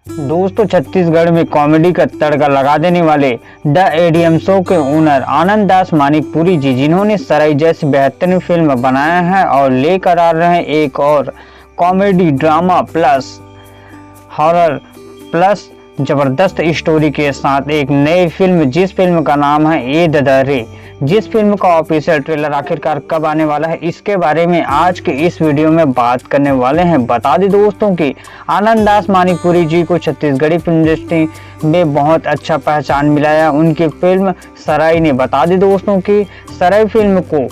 दोस्तों छत्तीसगढ़ में कॉमेडी का तड़का लगा देने वाले द एडीएम शो के ओनर आनंद दास मानिकपुरी जी, जिन्होंने सराई जैसी बेहतरीन फिल्म बनाया है और लेकर आ रहे हैं एक और comedy drama plus horror plus जबरदस्त स्टोरी के साथ एक नई फिल्म, जिस फिल्म का नाम है ए ददरे। जिस फिल्म का ऑफिशियल ट्रेलर आखिरकार कब आने वाला है, इसके बारे में आज के इस वीडियो में बात करने वाले हैं। बता दें दोस्तों कि आनंद दास मानिकपुरी जी को छत्तीसगढ़ी फिल्म इंडस्ट्री में बहुत अच्छा पहचान मिला है उनकी फिल्म सराई ने। बता दें दोस्तों कि सराई फिल्म को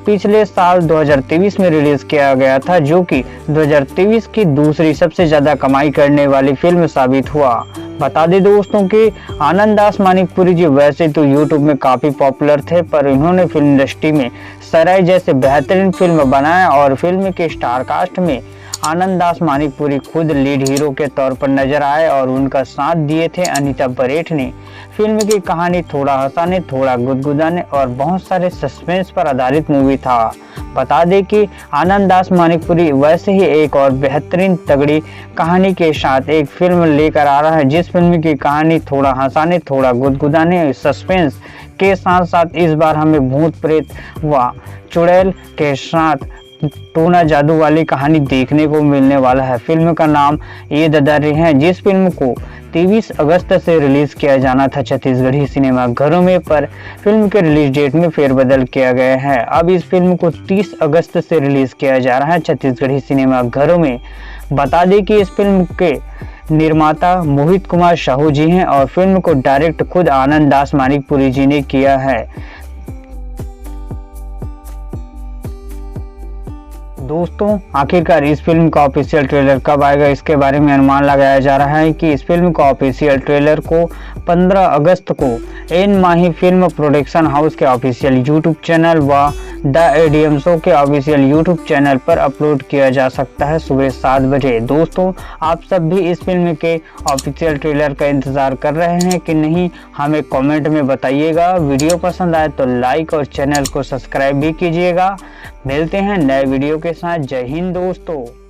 पिछले साल 2023 में रिलीज किया गया था, जो कि 2023 की दूसरी सबसे ज्यादा कमाई करने वाली फिल्म साबित हुआ। बता दें दोस्तों कि आनंद दास मानिकपुरी जी वैसे तो यूट्यूब में काफी पॉपुलर थे, पर इन्होंने फिल्म इंडस्ट्री में सराय जैसे बेहतरीन फिल्म बनाया और फिल्म के स्टार कास्ट में आनंद दास मानिकपुरी खुद लीड हीरो के तौर पर नजर आए और उनका साथ दिए थे अनीता बरेठ ने। फिल्म की कहानी थोड़ा हंसाने, थोड़ा गुदगुदाने और बहुत सारे सस्पेंस पर आधारित मूवी था। बता दें कि आनंद दास मानिकपुरी वैसे ही एक और बेहतरीन तगड़ी कहानी के साथ एक फिल्म लेकर आ रहा है, जिस फिल्म की कहानी थोड़ा हंसाने, थोड़ा गुदगुदाने, सस्पेंस के साथ साथ इस बार हमें भूत प्रेत व चुड़ैल के साथ टोना जादू वाली कहानी देखने को मिलने वाला है। फिल्म का नाम ए ददरे है, जिस फिल्म को 23 अगस्त से रिलीज किया जाना था छत्तीसगढ़ी सिनेमा घरों में, पर फिल्म के रिलीज डेट में फेरबदल किया गया है। अब इस फिल्म को 30 अगस्त से रिलीज किया जा रहा है छत्तीसगढ़ी सिनेमा घरों में। बता दें कि इस फिल्म के निर्माता मोहित कुमार साहू जी हैं और फिल्म को डायरेक्ट खुद आनंद दास मानिकपुरी जी ने किया है। दोस्तों आखिरकार इस फिल्म का ऑफिशियल ट्रेलर कब आएगा, इसके बारे में अनुमान लगाया जा रहा है कि इस फिल्म का ऑफिशियल ट्रेलर को 15 अगस्त को एन माही फिल्म प्रोडक्शन हाउस के ऑफिशियल यूट्यूब चैनल व द एडीएम शो के ऑफिशियल यूट्यूब चैनल पर अपलोड किया जा सकता है सुबह 7 बजे। दोस्तों आप सब भी इस फिल्म के ऑफिशियल ट्रेलर का इंतजार कर रहे हैं कि नहीं, हमें कमेंट में बताइएगा। वीडियो पसंद आए तो लाइक और चैनल को सब्सक्राइब भी कीजिएगा। मिलते हैं नए वीडियो के साथ। जय हिंद दोस्तों।